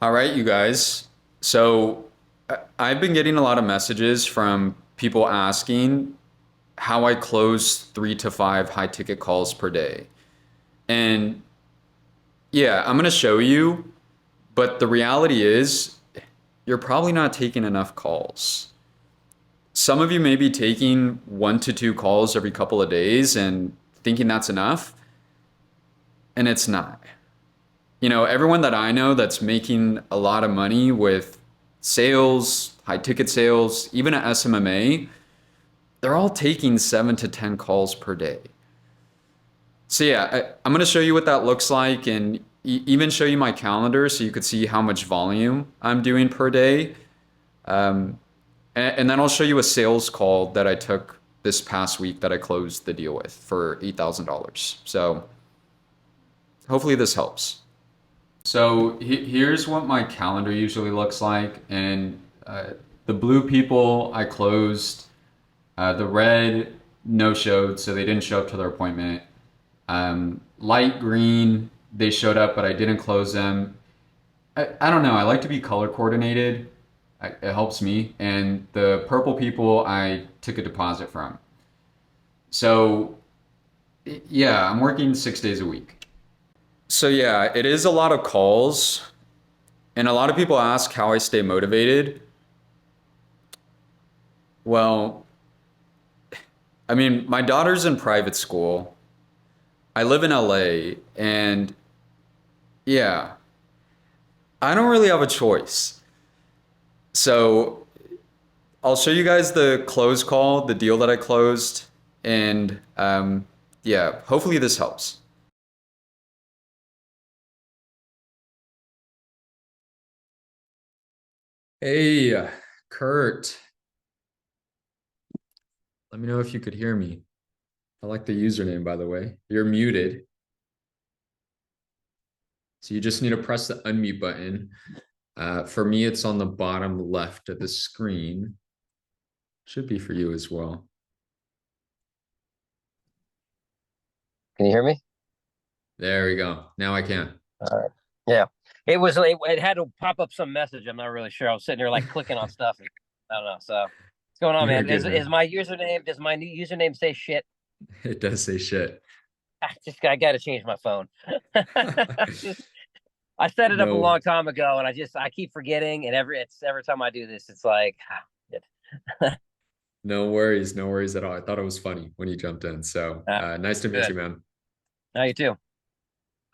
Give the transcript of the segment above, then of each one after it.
All right, you guys. So I've been getting a lot of messages from people asking how I close 3 to 5 high ticket calls per day. And yeah, I'm going to show you, but the reality is you're probably not taking enough calls. Some of you may be taking 1 to 2 calls every couple of days and thinking that's enough, and it's not. Everyone that I know that's making a lot of money with sales, high ticket sales, even at SMMA, they're all taking 7 to 10 calls per day. So yeah, I'm going to show you what that looks like and even show you my calendar so you could see how much volume I'm doing per day. Um, and then I'll show you a sales call that I took this past week that I closed the deal with for $8,000. So hopefully this helps. So here's what my calendar usually looks like. And the blue people I closed, the red no showed, so they didn't show up to their appointment. Light green, they showed up, but I didn't close them. I don't know. I like to be color coordinated. It helps me. And the purple people I took a deposit from. So yeah, I'm working 6 days a week. So yeah, it is a lot of calls. And a lot of people ask how I stay motivated. Well, I mean, my daughter's in private school. I live in LA, and yeah, I don't really have a choice. So I'll show you guys the close call, the deal that I closed, and yeah, hopefully this helps. Hey, Kurt, let me know if you could hear me. I like the username, by the way. You're muted, so you just need to press the unmute button. For me, it's on the bottom left of the screen. Should be for you as well. Can you hear me? There we go. Now I can. All right. Yeah. It had to pop up some message. I'm not really sure. I was sitting there like clicking on stuff. And, I don't know. So what's going on, You're man? Is good, is man. my username? Does my new username say shit? It does say shit. I got to change my phone. just I set it up a No, long time ago, and I keep forgetting. And every time I do this, it's like, no worries, no worries at all. I thought it was funny when you jumped in. So ah, nice to meet you, good. man. Now you too.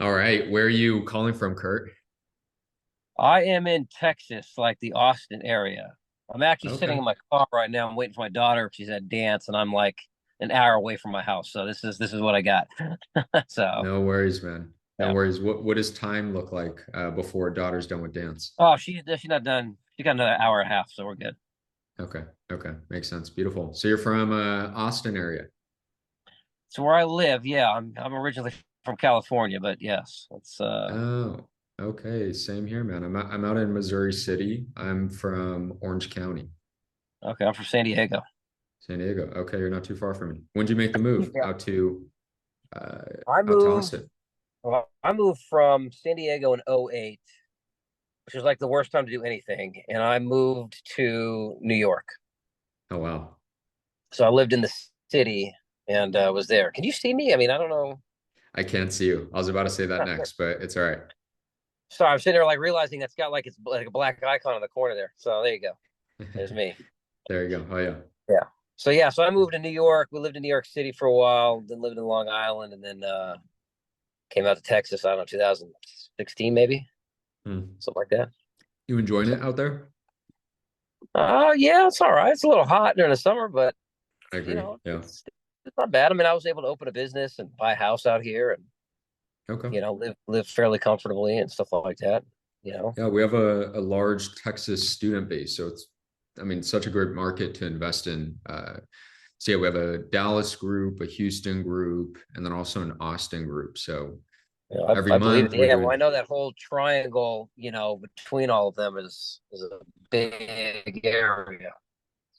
All right, where are you calling from, Kurt? I am in Texas, like the Austin area. I'm actually sitting Okay, in my car right now. I'm waiting for my daughter. She's at dance, and I'm like an hour away from my house. So this is what I got. So no worries, man. No yeah. worries. What does time look like before daughter's done with dance? Oh, she's not done. She got another hour and a half, so we're good. Okay, okay, makes sense. Beautiful. So you're from Austin area. So where I live, yeah, I'm originally from California, but yes, it's Oh, okay. Same here, man. I'm out in Missouri City. I'm from Orange County, okay. I'm from San Diego. San Diego. Okay, you're not too far from me. When'd you make the move Yeah. uh, I out to moved. Austin? Well, I moved from San Diego in '08, which was like the worst time to do anything, and I moved to New York. Oh wow. So I lived in the city and was there. Can you see me? I mean, I don't know. I can't see you. I was about to say that Huh, good. next, but it's all right. Sorry, I'm sitting there like realizing that's got like it's like a black icon in the corner there. So there you go. There's me. There you go. Oh yeah. Yeah. So I moved to New York. We lived in New York City for a while, then lived in Long Island, and then came out to Texas. I don't know, 2016 maybe, Hmm. something like that. You enjoying So, it out there? yeah, it's all right. It's a little hot during the summer, but I you agree. know, Yeah. it's not bad. I mean, I was able to open a business and buy a house out here, and Okay. live fairly comfortably and stuff like that. You know. Yeah, we have a large Texas student base, so I mean, such a great market to invest in. So yeah, we have a Dallas group, a Houston group, and then also an Austin group. So every I believe it. month we're Yeah, well, I doing, know that whole triangle, between all of them is a big area.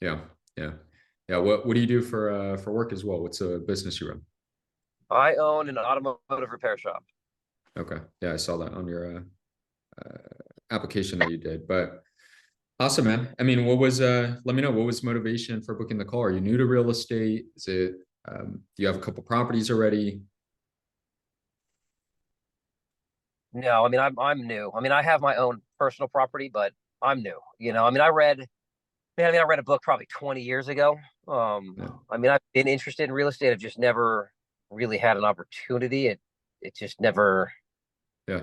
yeah, yeah, yeah. What do you do for work as well? What's a business you run? I own an automotive repair shop. Okay, yeah, I saw that on your application that you did. But awesome, man. I mean, what was let me know, what was motivation for booking the call? Are you new to real estate? Is it do you have a couple properties already? No, I mean I'm new. I mean I have my own personal property, but I'm new. I mean I read a book probably 20 years ago. Yeah. I mean I've been interested in real estate. I've just never really had an opportunity. It just never Yeah.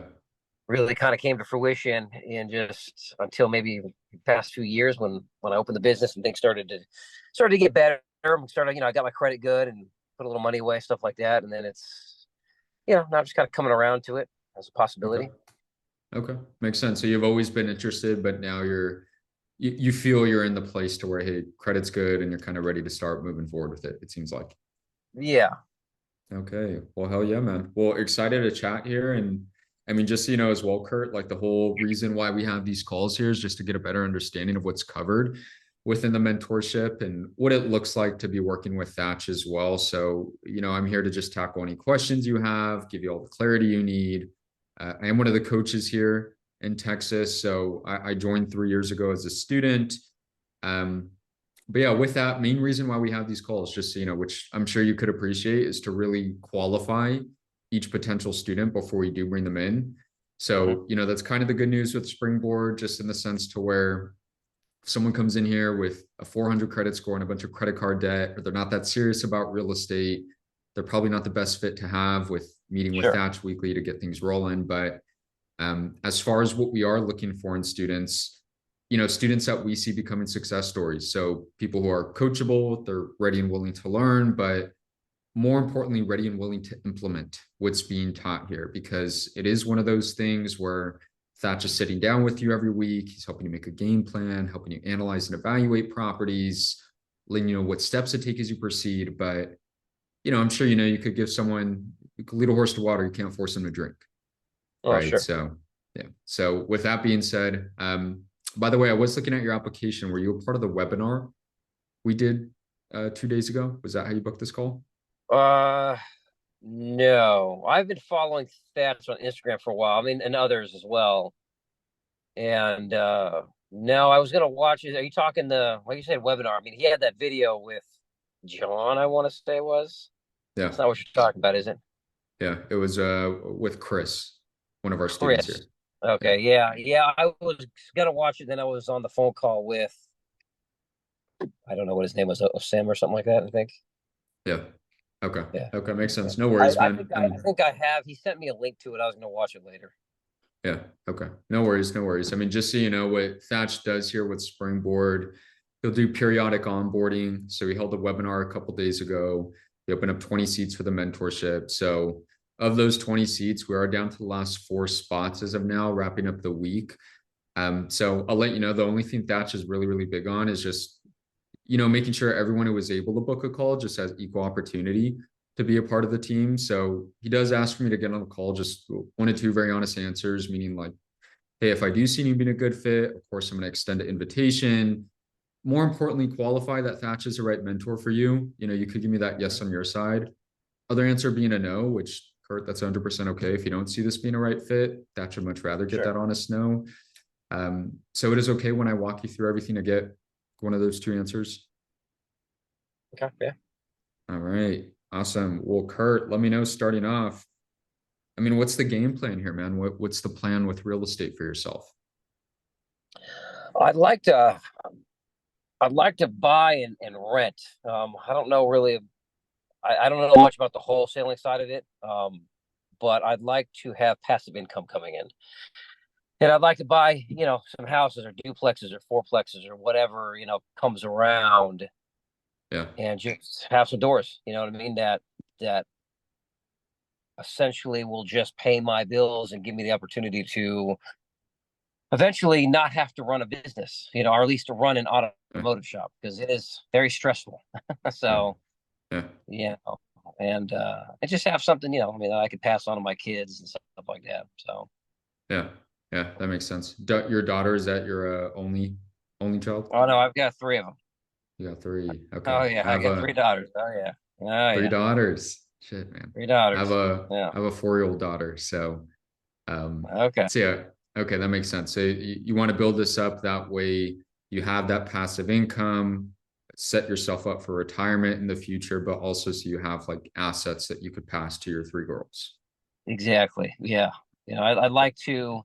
really kind of came to fruition in just until maybe the past 2 years when I opened the business and things started to get better. Started, I got my credit good and put a little money away, stuff like that. And then it's, now I'm just kind of coming around to it as a Okay. possibility. Okay. Makes sense. So you've always been interested, but now you feel you're in the place to where, hey, credit's good and you're kind of ready to start moving forward with it, it seems like. Yeah. Okay. Well, hell yeah, man. Well, excited to chat here. And I mean, just so you know as well, Kurt, like the whole reason why we have these calls here is just to get a better understanding of what's covered within the mentorship and what it looks like to be working with Thach as well. So, I'm here to just tackle any questions you have, give you all the clarity you need. I am one of the coaches here in Texas. So I joined 3 years ago as a student. Um, but yeah, with that, main reason why we have these calls, just so you know, which I'm sure you could appreciate, is to really qualify each potential student before we do bring them in. Hmm. So, that's kind of the good news with Springboard, just in the sense to where if someone comes in here with a 400 credit score and a bunch of credit card debt, or they're not that serious about real estate, they're probably not the best fit to have with meeting with Sure. Thatch weekly to get things rolling. But as far as what we are looking for in students, students that we see becoming success stories. So people who are coachable, they're ready and willing to learn, but more importantly, ready and willing to implement what's being taught here, because it is one of those things where Thach is sitting down with you every week. He's helping you make a game plan, helping you analyze and evaluate properties, letting you know what steps to take as you proceed. But, I'm sure, you could give someone, you could lead a horse to water. You can't force them to drink. Oh, Right. sure. So, yeah. So with that being said, by the way, I was looking at your application. Were you a part of the webinar we did 2 days ago? Was that how you booked this call? Uh, no, I've been following Stats on Instagram for a while. I mean, and others as well. And no, I was gonna watch it. Are you talking like you said, webinar? I mean, he had that video with John, I want to say was. Yeah. That's not what you're talking about, is it? Yeah. It was with Chris, one of our students Chris. here. Yeah. Okay, yeah, yeah. I was gonna watch it, then I was on the phone call with I don't know what his name was, Sam or something like that, I think. Yeah. Okay. Yeah. Okay. Makes Yeah. sense. No I, worries, I man. think I, I And think I have. He sent me a link to it. I was gonna watch it later. yeah. Okay. No worries. No worries. I mean, just so you know what Thatch does here with Springboard, he'll do periodic onboarding. So we held a webinar a couple days ago. We opened up 20 seats for the mentorship. So of those 20 seats, we are down to the last 4 spots as of now, wrapping up the week. So I'll let you know, the only thing Thatch is really, really big on is just, making sure everyone who was able to book a call just has equal opportunity to be a part of the team. So he does ask for me to get on the call, just 1 or 2 very honest answers, meaning like, hey, if I do see you being a good fit, of course, I'm going to extend an invitation. More importantly, qualify that Thatch is the right mentor for you. You could give me that yes Mhm. on your side. Other answer being a no, which Kurt, that's 100% okay. If you don't see this being a right fit, Thatch would much rather get Sure. that honest no. So it is okay when I walk you through everything to get one of those 2 answers. Okay. Yeah. All right. Awesome. Well, Kurt, let me know starting off. I mean, what's the game plan here, man? What's the plan with real estate for yourself? I'd like to. I'd like to buy and rent. I don't know really. I don't know much about the wholesaling side of it. But I'd like to have passive income coming in, and I'd like to buy, some houses or duplexes or fourplexes or whatever, comes around, Yeah. and just have some doors. You know what I mean? That essentially will just pay my bills and give me the opportunity to eventually not have to run a business, or at least to run an Yeah. automotive shop because it is very stressful. Yeah. So, Yeah. and I just have something, I mean, that I could pass on to my kids and stuff like that. So, Yeah. Yeah. That makes sense. Your daughter, is that your only child? oh no, I've got three of them. You got 3. Okay. Oh yeah, I I have got three daughters. Oh yeah, oh 3 yeah, daughters. Shit, man. three I have daughters. a Yeah. I have a 4-year-old daughter. So Okay. so yeah, Okay, that makes sense. So you want to build this up that way you have that passive income, set yourself up for retirement in the future, but also so you have like assets that you could pass to your three girls. Exactly. Yeah. I'd like to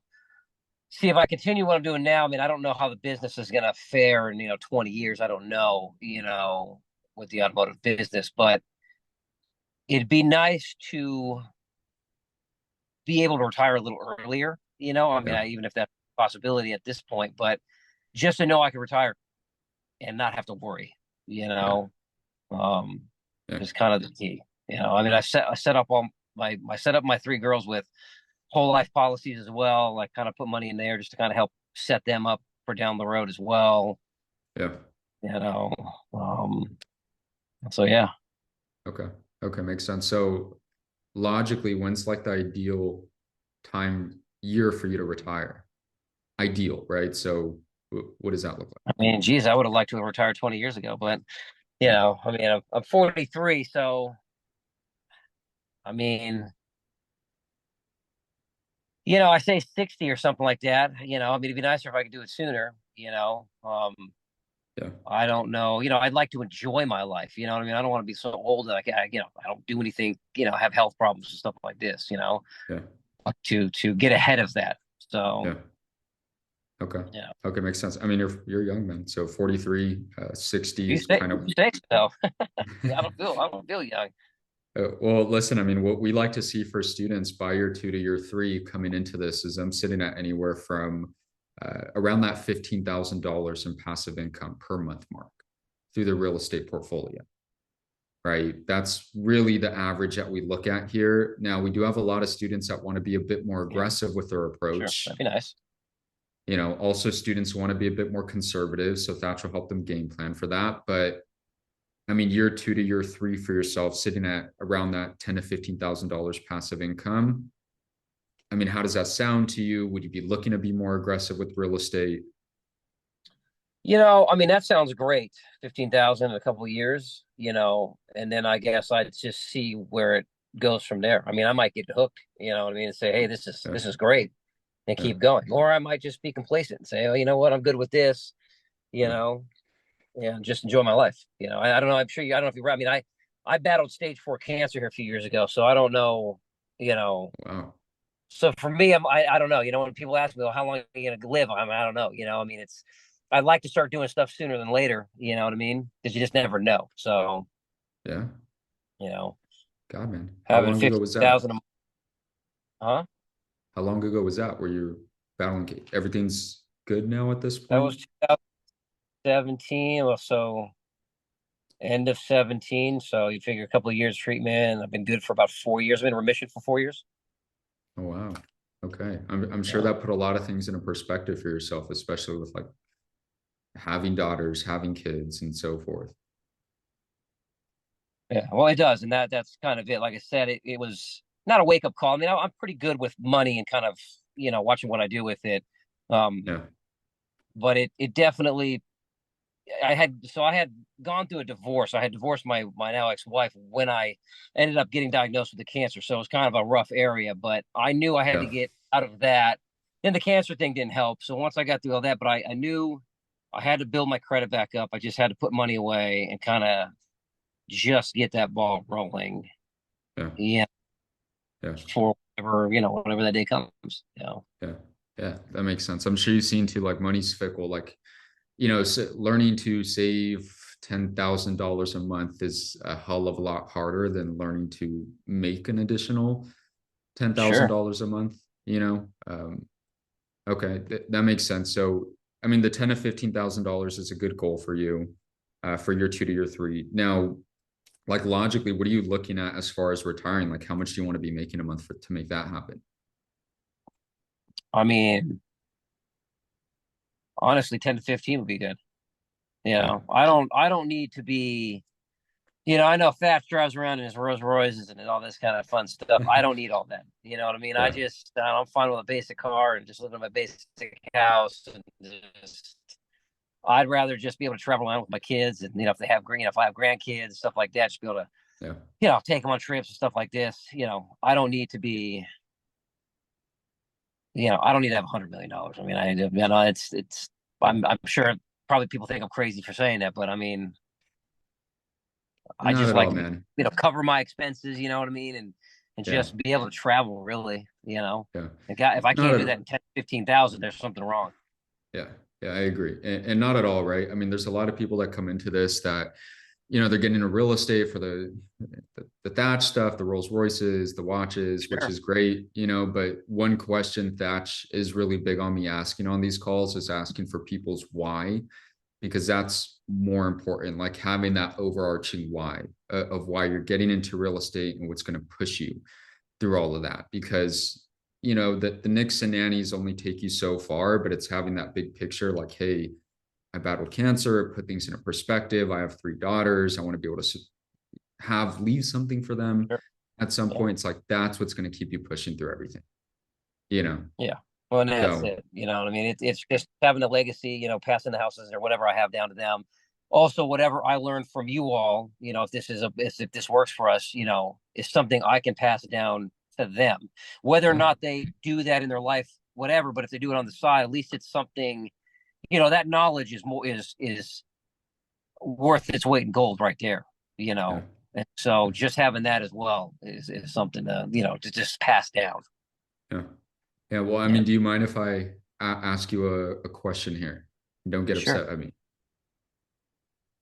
see if I continue what I'm doing now. I mean, I don't know how the business is going to fare in, 20 years. I don't know, with the automotive business, but it'd be nice to be able to retire a little earlier. I mean, Yeah, even if that's a possibility at this point, but just to know I can retire and not have to worry, you yeah, know, um, yeah, is kind of the key. I mean, I set up all I set up my three girls with whole life policies as well. Like, kind of put money in there just to kind of help set them up for down the road as well. yeah. You know, um, so yeah. Okay. Okay, makes sense. So logically, when's like the ideal time year for you to retire? Ideal, right? So what does that look I mean, geez, I would have liked to have retired 20 years ago, but like? Yeah. I mean, I'm 43, so I mean, I say 60 or something like that. I mean, it'd be nicer if I could do it sooner. Yeah. I don't know. I'd like to enjoy my life. You know what I mean? I don't want to be so old that I don't do anything. Have health problems and stuff like this. Yeah. To get ahead of that. So Yeah. Okay. yeah, Okay, makes sense. I mean, you're young, man. So 43, 60 you is say kind of you say so. Yeah, I don't feel young. well, listen, I mean, what we like to see for students by year two to year three coming into this is I'm sitting at anywhere from around that $15,000 in passive income per month mark through the real estate portfolio, right? That's really the average that we look at here. Now, we do have a lot of students that want to be a bit more Yeah, aggressive with their sure, that'd approach. be nice. Also students want to be a bit more conservative. So Thatch will help them game plan for that. But I mean, year two to year three for yourself, sitting at around that ten to $15,000 passive income. I mean, how does that sound to you? Would you be looking to be more aggressive with real estate? I mean, that sounds great. 15,000 in a couple of years. And then I guess I'd just see where it goes from there. I mean, I might get hooked. You know what I mean? And say, hey, this is Yeah, this is great, and yeah, keep going. Or I might just be complacent and say, oh, you know what? I'm good with this. You yeah. know, and just enjoy my life. I don't know. I'm sure you. I don't know if you read. I mean, I battled stage 4 cancer here a few years ago, so I don't know. You know, Wow. so for me, I don't know. When people ask me, well, how long are you gonna live? I don't know. I mean, I'd like to start doing stuff sooner than later. You know what I mean? Because you just never know. So, Yeah. you know, God, man. How having long ago was that? 50,000 a month, huh? How long ago was that where you're battling? Everything's good now at this That point? was 2017. Well, so end of 17. So you figure a couple of years treatment. I've been good for about 4 years. I've been in remission for 4 years. Oh, wow. Okay. I'm sure Yeah. that put a lot of things into perspective for yourself, especially with like having daughters, having kids, and so forth. Yeah. Well, it does. And that's kind of it. Like I said, it was not a wake up call. I mean, I'm pretty good with money and kind of, watching what I do with it. Um, Yeah. but it definitely I had gone through a divorce. I had divorced my now ex-wife when I ended up getting diagnosed with the cancer. So it was kind of a rough area, but I knew I had to Yeah. get out of that. Then the cancer thing didn't help. So once I got through all that, but I knew I had to build my credit back up. I just had to put money away and kind of just get that ball rolling. Yeah. Yeah, Yeah. for whatever that day comes. Yeah. Yeah. That makes sense. I'm sure you've seen too, like money's fickle. Like, learning to save $10,000 a month is a hell of a lot harder than learning to make an additional Sure. $10,000 a month, you know? Okay. That makes sense. So, I mean, the 10 to $15,000 is a good goal for you, for year two to year three. Now, like logically, what are you looking at as far as retiring? Like, how much do you want to be making a month to make that happen? I mean, honestly, 10 to 15 would be good. Yeah. I don't need to be. I know Fats drives around in his Rolls Royces and all this kind of fun stuff. I don't need all that. You know what I mean? Yeah. I'm fine with a basic car and just living in my basic house, and just I'd rather just be able to travel around with my kids, and if they have if I have grandkids, stuff like that, just be able to Yeah. take them on trips and stuff like this. I don't need to be I don't need to have $100 million. I mean, I'm sure probably people think I'm crazy for saying that, but I mean, I Not just at like all, to be, man. cover my expenses, you know what I mean? And Yeah, just be able to travel really, you know. yeah. If I Not can't do at that in 10, 15,000, there's something wrong. Yeah, yeah, I agree. And not at all, right? I mean, there's a lot of people that come into this that, they're getting into real estate for the Thatch stuff, the Rolls Royces, the watches, which Sure. is great, but one question Thatch is really big on me asking on these calls is asking for people's why, because that's more important, like having that overarching why of why you're getting into real estate and what's going to push you through all of that, because that the nicks and nannies only take you so far, but it's having that big picture, like, hey, I battled cancer, put things in a perspective. I have three daughters. I want to be able to leave something for them Sure. at some Yeah. point. It's like that's what's going to keep you pushing through everything, you know. Yeah. Well, and that's So it. You know what I mean? It's just having a legacy, passing the houses or whatever I have down to them. Also, whatever I learned from you all, if this works for us, is something I can pass down to them. Whether or yeah, not they do that in their life, whatever, but if they do it on the side, at least it's something, that knowledge is worth its weight in gold right there, you yeah, know. And so just having that as well is something to just pass down. yeah, yeah. Well, I Yeah. mean, do you mind if I ask you a question here? Don't get Sure. upset at me.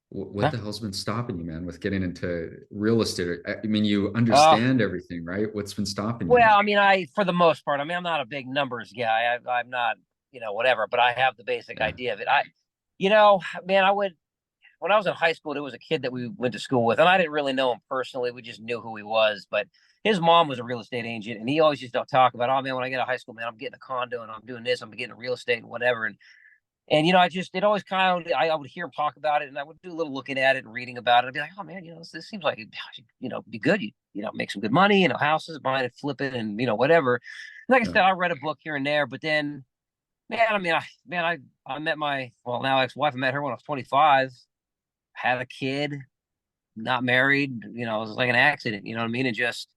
What Huh? the hell's been stopping you, man, with getting into real estate? I mean, you Uh, understand everything, right? What's been stopping you well, here? I mean, for the most part, I mean, I'm not a big numbers guy. I'm not, whatever, but I have the basic Yeah, idea of it. Man, when I was in high school, there was a kid that we went to school with, and I didn't really know him personally. We just knew who he was, but his mom was a real estate agent, and he always used to talk about, oh man, when I get out of high school, man, I'm getting a condo and I'm doing this, I'm getting a real estate and whatever. And it always kind of, I would hear him talk about it, and I would do a little looking at it and reading about it. I'd be like, oh man, this seems like it, be good. Make some good money, houses, buying it, flipping, and whatever. Like I yeah, said, I read a book here and there, but then, man, I mean, I met my now ex-wife. I met her when I was 25, had a kid, not married. It was like an accident. You know what I mean? And just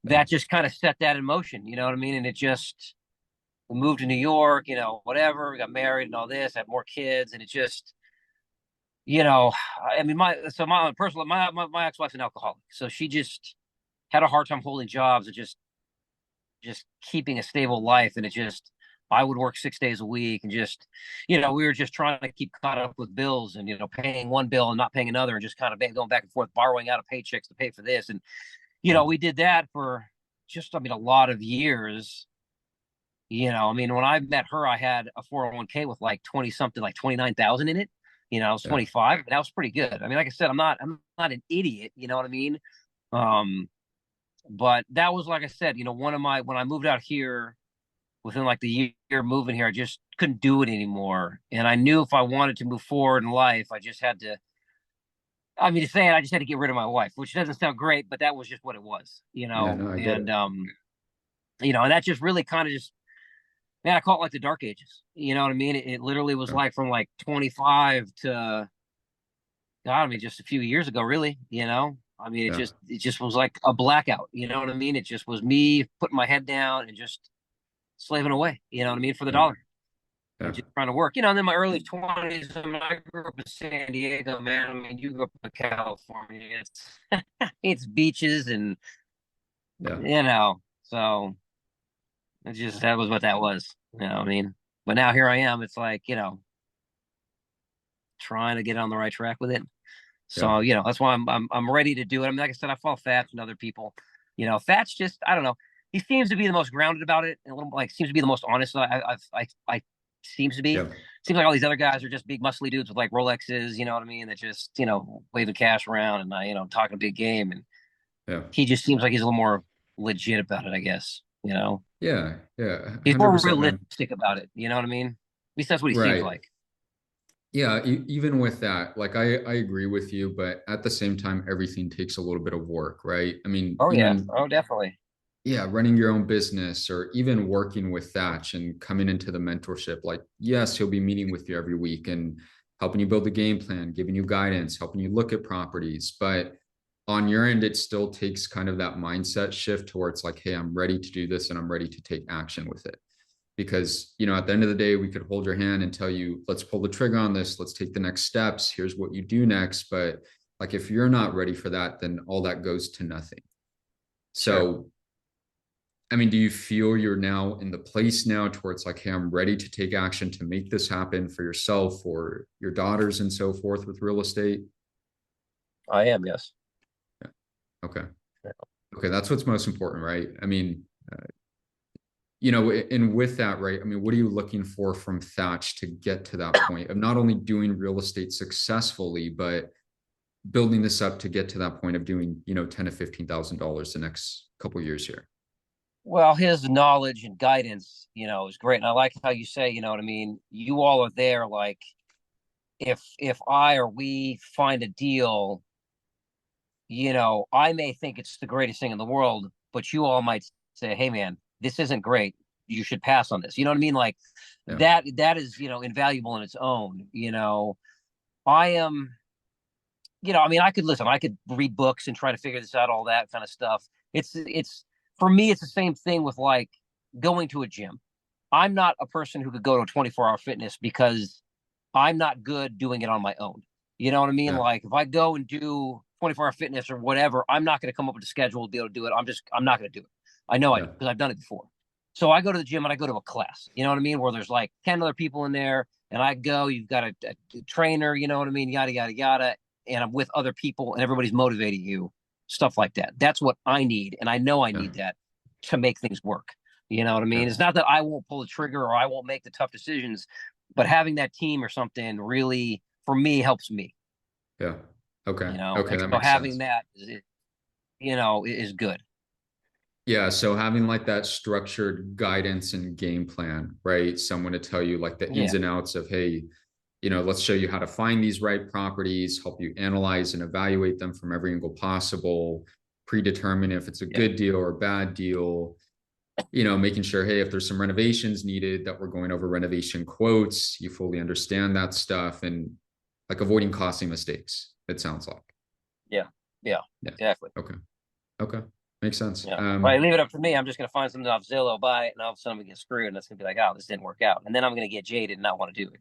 yeah, that just kind of set that in motion. You know what I mean? And it just we moved to New York, whatever. We got married and all this, had more kids, and it just, you know, I mean, my ex-wife's an alcoholic, so she just had a hard time holding jobs and just keeping a stable life, and it just. I would work 6 days a week and just, we were just trying to keep caught up with bills and, paying one bill and not paying another and just kind of going back and forth, borrowing out of paychecks to pay for this. And, yeah, we did that for just, I mean, a lot of years. I mean, when I met her, I had a 401k with like 20 something, like 29,000 in it. I was yeah, 25, and that was pretty good. I mean, like I said, I'm not an idiot, you know what I mean? Um, but that was, like I said, when I moved out here within like the year moving here, I just couldn't do it anymore. And I knew if I wanted to move forward in life, I just had to, I mean, to say it, I just had to get rid of my wife, which doesn't sound great, but that was just what it was, yeah. No, I get and, it. and that just really kind of just, man, I call it like the dark ages. You know what I mean? It literally was Yeah, like from like 25 to, God, I mean, just a few years ago, really, I mean, yeah, it just was like a blackout. You know what I mean? It just was me putting my head down and just slaving away, you know what I mean, for the yeah, dollar and yeah, just trying to work. And then my early 20s, I mean, I grew up in San Diego, man. I mean, you grew up in California. It's beaches and, yeah, so that was what that was. You know what I mean? But now here I am. It's like, trying to get on the right track with it. yeah, So, that's why I'm ready to do it. I mean, like I said, I follow Thatch and other people. Thatch just, I don't know. He seems to be the most grounded about it and a little like seems to be the most honest. I seems to be. yeah, Seems like all these other guys are just big muscly dudes with like Rolexes, you know what I mean? That just, waving cash around and talking a big game. And yeah, he just seems like he's a little more legit about it, I guess. yeah, yeah. He's more 100%, man. realistic about it, you know what I mean? At least that's what he seems Right. like. Yeah, even with that, like I agree with you, but at the same time, everything takes a little bit of work, right? I mean, Oh yeah. Oh, definitely. yeah, running your own business or even working with Thatch and coming into the mentorship, like, yes, he'll be meeting with you every week and helping you build a game plan, giving you guidance, helping you look at properties. But on your end, it still takes kind of that mindset shift towards like, hey, I'm ready to do this and I'm ready to take action with it. because, you know, at the end of the day, we could hold your hand and tell you, let's pull the trigger on this, let's take the next steps, here's what you do next. But like, if you're not ready for that, then all that goes to nothing. Sure. So, I mean, do you feel you're now in the place now towards like, hey, I'm ready to take action to make this happen for yourself or your daughters and so forth with real estate? I am, yes. Yeah. Okay. Yeah. Okay. That's what's most important, right? I mean, you know, and with that, right? I mean, what are you looking for from Thach to get to that point of not only doing real estate successfully, but building this up to get to that point of doing, you know, 10 to $15,000 the next couple of years here? Well, his knowledge and guidance, is great. And I like how you say, what I mean, you all are there. Like, if I or we find a deal, I may think it's the greatest thing in the world, but you all might say, "Hey, man, this isn't great. You should pass on this." You know what I mean? Like Yeah. that is, invaluable in its own. I am, I mean, I could listen, I could read books and try to figure this out, all that kind of stuff. It's for me, it's the same thing with like going to a gym. I'm not a person who could go to a 24-hour fitness because I'm not good doing it on my own. You know what I mean? Yeah. Like if I go and do 24-hour fitness or whatever, I'm not going to come up with a schedule to be able to do it. I'm not going to do it. I know I Yeah. because I've done it before. So I go to the gym and I go to a class. You know what I mean? Where there's like 10 other people in there, and I go. You've got a trainer. You know what I mean? Yada yada yada. And I'm with other people, and everybody's motivating you. Stuff like that. That's what I need, and I know I Yeah. need that to make things work. You know what I Yeah. mean? It's not that I won't pull the trigger or I won't make the tough decisions, but having that team or something really, for me, helps me. Yeah. Okay. Okay. And That so makes having sense. that, is good. Yeah, so having like that structured guidance and game plan, right? Someone to tell you like the ins Yeah, and outs of, hey, you know, let's show you how to find these right properties, help you analyze and evaluate them from every angle possible, predetermine if it's a yeah, good deal or a bad deal, you know, making sure, hey, if there's some renovations needed, that we're going over renovation quotes, you fully understand that stuff and like avoiding costly mistakes, it sounds like. yeah, yeah, Yeah. exactly. Okay. Okay. Makes sense. Yeah. Right. Leave it up to me. I'm just gonna find something off Zillow, buy it, and all of a sudden we get screwed, and it's gonna be like, oh, this didn't work out, and then I'm gonna get jaded and not want to do it.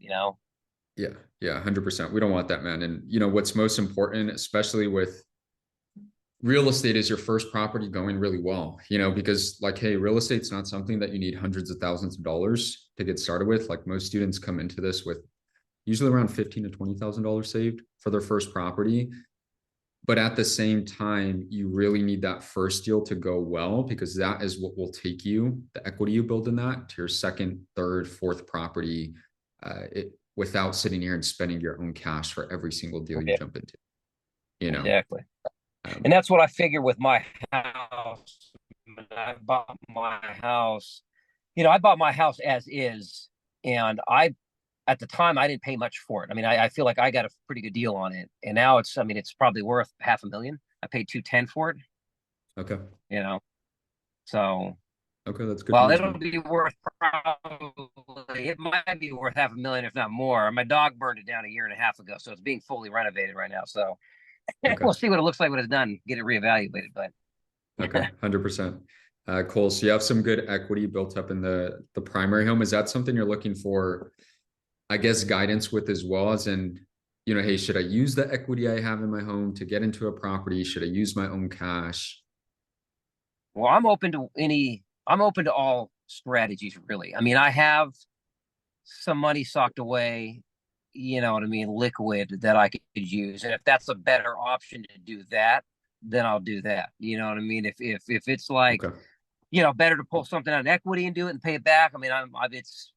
Yeah, yeah, 100%. We don't want that, man. And you know what's most important, especially with real estate, is your first property going really well. You know, because like, hey, real estate's not something that you need hundreds of thousands of dollars to get started with. Like most students come into this with usually around 15 to $20,000 saved for their first property. But at the same time, you really need that first deal to go well because that is what will take you, the equity you build in that, to your second, third, fourth property, without sitting here and spending your own cash for every single deal you Yeah, jump into, you know? exactly. And Um, that's what I figure with my house. When I bought my house, I bought my house as is, and at the time I didn't pay much for it. I mean, I feel like I got a pretty good deal on it, and now I mean, it's probably worth 500,000. I paid 210 for it. okay. You know, so Okay. That's good well, news, it'll man. be worth probably it might be worth 500,000 if not more. My dog burned it down a year and a half ago, so it's being fully renovated right now. So Okay. we'll see what it looks like when it's done. Get it reevaluated, but Okay. 100%. Cool. So you have some good equity built up in the primary home. Is that something you're looking for, I guess, guidance with as well as in, you know, hey, should I use the equity I have in my home to get into a property? Should I use my own cash? well, I'm open to all strategies, really. I mean, I have some money socked away, you know what I mean, liquid that I could use. And if that's a better option to do that, then I'll do that. You know what I mean? If it's like, Okay. better to pull something out of equity and do it and pay it back. I mean, it's,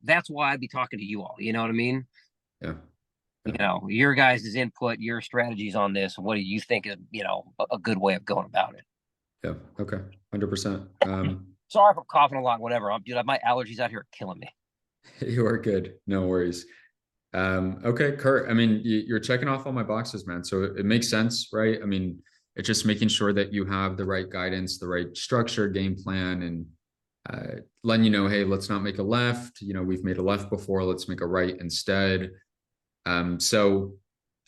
that's why I'd be talking to you all. You know what I mean? Yeah. Yeah. Your guys' input, your strategies on this. What do you think is, a good way of going about it? Yeah. Okay. 100%. Sorry if I'm coughing a lot, whatever. Dude, my allergies out here are killing me. You are good. No worries. Okay, Kurt. I mean, you're checking off all my boxes, man. So it makes sense, right? I mean, it's just making sure that you have the right guidance, the right structure, game plan, and letting you know, hey, let's not make a left. You know, we've made a left before. Let's make a right instead. So,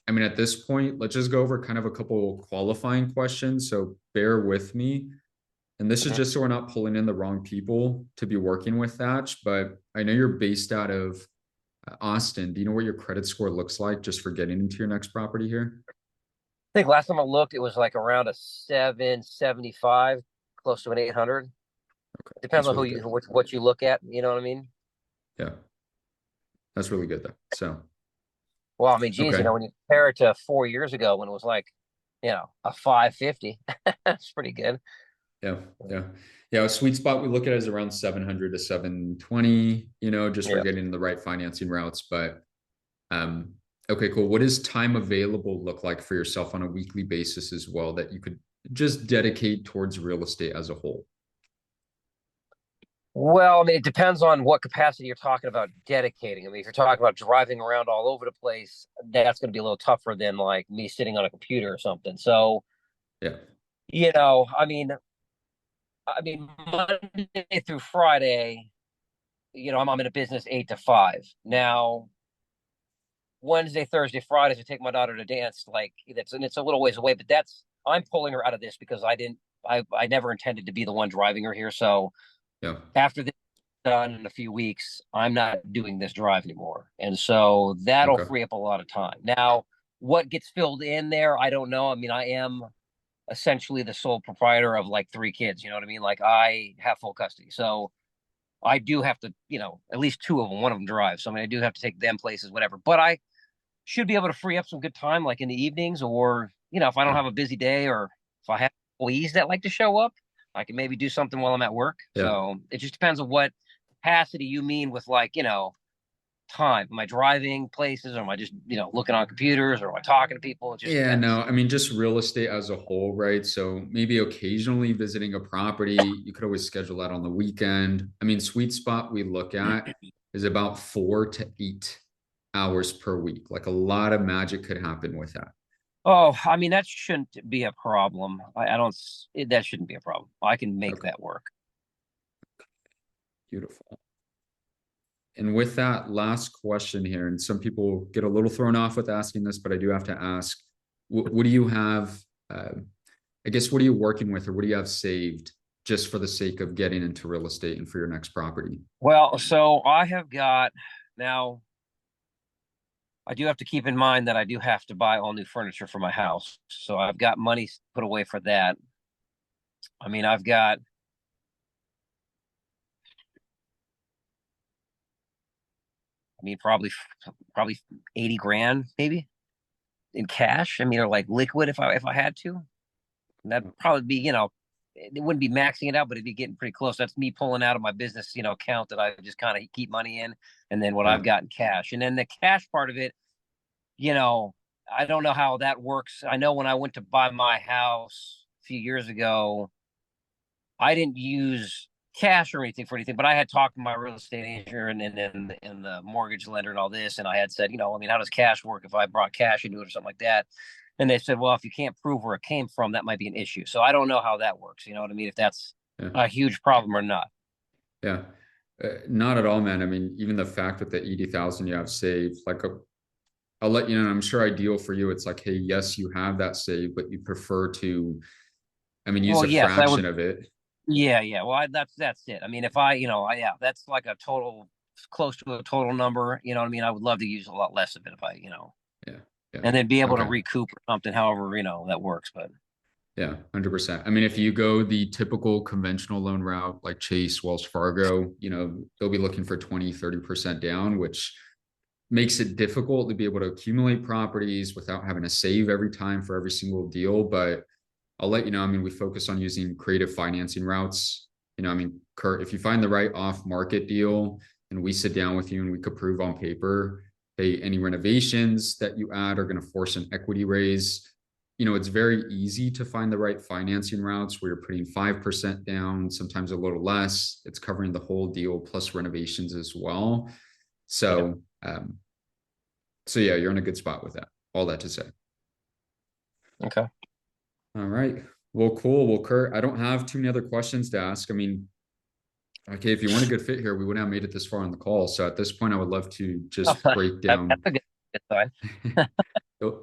I mean, at this point, let's just go over kind of a couple qualifying questions. So bear with me. And this is Mhm. just so we're not pulling in the wrong people to be working with Thatch, but I know you're based out of Austin. Do you know what your credit score looks like just for getting into your next property here? I think last time I looked, it was like around a 775, close to an 800. Depends That's on who really you good. what you look at. You know what I mean? Yeah, that's really good though. So, Well, I mean, geez, okay. when you compare it to 4 years ago when it was like, a 550, that's pretty good. Yeah, yeah. Yeah, a sweet spot we look at is around 700 to 720, just for Yeah. getting the right financing routes. But okay, cool. What does time available look like for yourself on a weekly basis as well that you could just dedicate towards real estate as a whole? Well, I mean, it depends on what capacity you're talking about dedicating. I mean, if you're talking about driving around all over the place, that's going to be a little tougher than like me sitting on a computer or something. So, Yeah. I mean, Monday through Friday, I'm in a business 8 to 5. Now, Wednesday, Thursday, Fridays, I take my daughter to dance. Like and it's a little ways away, but I'm pulling her out of this because I never intended to be the one driving her here. So Yeah. after this is done in a few weeks, I'm not doing this drive anymore. And so that'll Okay. free up a lot of time. Now, what gets filled in there, I don't know. I mean, I am essentially the sole proprietor of like 3 kids. You know what I mean? Like I have full custody. So I do have to, at least two of them, one of them drives. So I mean, I do have to take them places, whatever. But I should be able to free up some good time, like in the evenings, or if I don't Yeah. have a busy day, or if I have employees that like to show up, I can maybe do something while I'm at work. Yeah. So it just depends on what capacity you mean with like time. Am I driving places, or am I just looking on computers, or am I talking to people? It just Yeah, no, depends. I mean, just real estate as a whole, right? So maybe occasionally visiting a property, you could always schedule that on the weekend. I mean, sweet spot we look at is about 4 to 8 hours per week. Like a lot of magic could happen with that. Oh, I mean that shouldn't be a problem. I don't. That shouldn't be a problem. I can make Okay, that work. beautiful. And with that last question here, and some people get a little thrown off with asking this, but I do have to ask, what do you have? Uh, I guess, what are you working with or what do you have saved just for the sake of getting into real estate and for your next property? Well, so I have got now. I do have to keep in mind that I do have to buy all new furniture for my house. So I've got money put away for that. I mean, I've got, probably 80 grand maybe in cash. I mean, or like liquid if I had to. And that'd probably be, it wouldn't be maxing it out, but it'd be getting pretty close. That's me pulling out of my business, account that I just kind of keep money in, and then what Yeah. I've got in cash. And then the cash part of it, you know, I don't know how that works. I know when I went to buy my house a few years ago, I didn't use cash or anything for anything, but I had talked to my real estate agent and the mortgage lender and all this, and I had said, I mean, how does cash work if I brought cash into it or something like that? And they said, well, if you can't prove where it came from, that might be an issue. So I don't know how that works. You know what I mean? If that's Yeah. a huge problem or not. Yeah. Not at all, man. I mean, even the fact that the 80,000 you have saved, I'll let you know, I'm sure ideal for you. It's like, hey, yes, you have that saved, but you prefer to, I mean, use Well, a yes, I would. fraction of it. Yeah, yeah. Well, that's it. I mean, if yeah, that's like a total close to a total number. You know what I mean? I would love to use a lot less of it if Yeah. Yeah. and then be able to Okay. recoup or something, however, that works. But Yeah, 100%. I mean, if you go the typical conventional loan route like Chase, Wells Fargo, they'll be looking for 20, 30% down, which makes it difficult to be able to accumulate properties without having to save every time for every single deal. But I'll let you know, I mean, we focus on using creative financing routes. I mean, Kurt, if you find the right off-market deal and we sit down with you and we could prove on paper, hey, any renovations that you add are going to force an equity raise. It's very easy to find the right financing routes where you're putting 5% down, sometimes a little less. It's covering the whole deal plus renovations as well. yeah, So yeah, you're in a good spot with that. All that to say. okay. All right. Well, cool. Well, Kurt, I don't have too many other questions to ask. I mean, okay, if you weren't a good fit here, we wouldn't have made it this far on the call. So at this point, I would love to Oh, just break that's down. a good sign.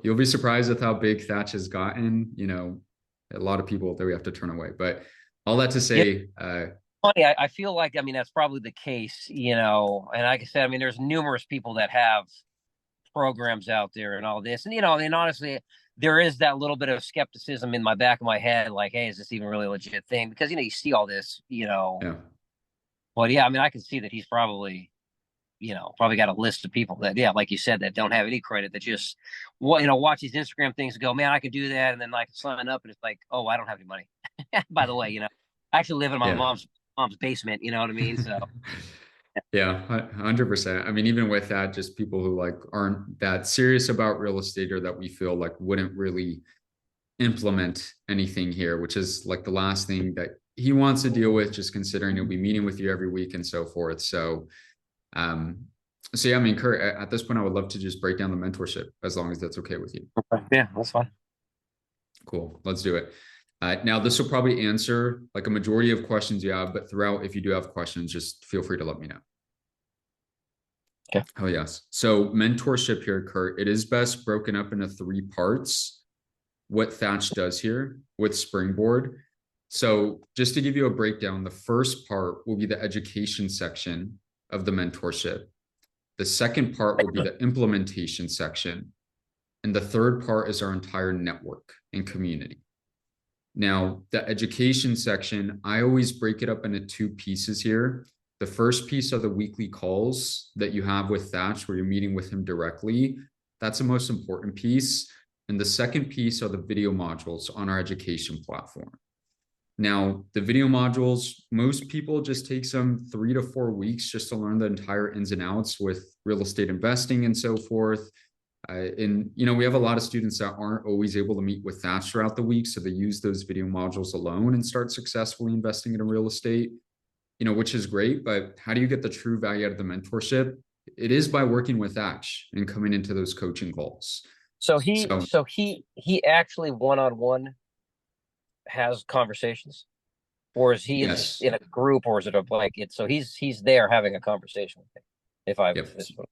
You'll be surprised with how big Thatch has gotten. A lot of people that we have to turn away, but all that to Yeah, say, funny. I feel like, I mean, that's probably the case, and like I said, I mean, there's numerous people that have programs out there and all this. And, I mean, honestly, there is that little bit of skepticism in my back of my head, like, hey, is this even really a legit thing? Because, you see all this, yeah, but yeah, I mean, I can see that he's probably, probably got a list of people that, yeah, like you said, that don't have any credit, that just, watch these Instagram things and go, man, I could do that. And then like sign up and it's like, oh, I don't have any money. By the way, I actually live in my yeah. mom's basement. You know what I mean? So Yeah, 100%. I mean, even with that, just people who like aren't that serious about real estate or that we feel like wouldn't really implement anything here, which is like the last thing that he wants to deal with, just considering he'll be meeting with you every week and so forth. Um, so yeah, I mean, Kurt, at this point, I would love to just break down the mentorship as long as that's okay with you. yeah, that's fine. Cool. Let's do it. Now, this will probably answer like a majority of questions you have, but throughout, if you do have questions, just feel free to let me know. Okay. Oh, yes. So, mentorship here, Kurt, it is best broken up into three parts. What Thach does here with Springboard. So, just to give you a breakdown, the first part will be the education section of the mentorship. The second part will be the implementation section. And the third part is our entire network and community. Now, the education section, I always break it up into two pieces here. The first piece are the weekly calls that you have with Thach, where you're meeting with him directly. That's the most important piece. And the second piece are the video modules on our education platform. Now, the video modules, most people just take some 3 to 4 weeks just to learn the entire ins and outs with real estate investing and so forth. And we have a lot of students that aren't always able to meet with Thach throughout the week, so they use those video modules alone and start successfully investing in real estate. Which is great. But how do you get the true value out of the mentorship? It is by working with Thach and coming into those coaching calls. So So he actually one-on-one has conversations, or is he is yes, in a group, or is it a blanket? So he's there having a conversation with me. If I yep. this one.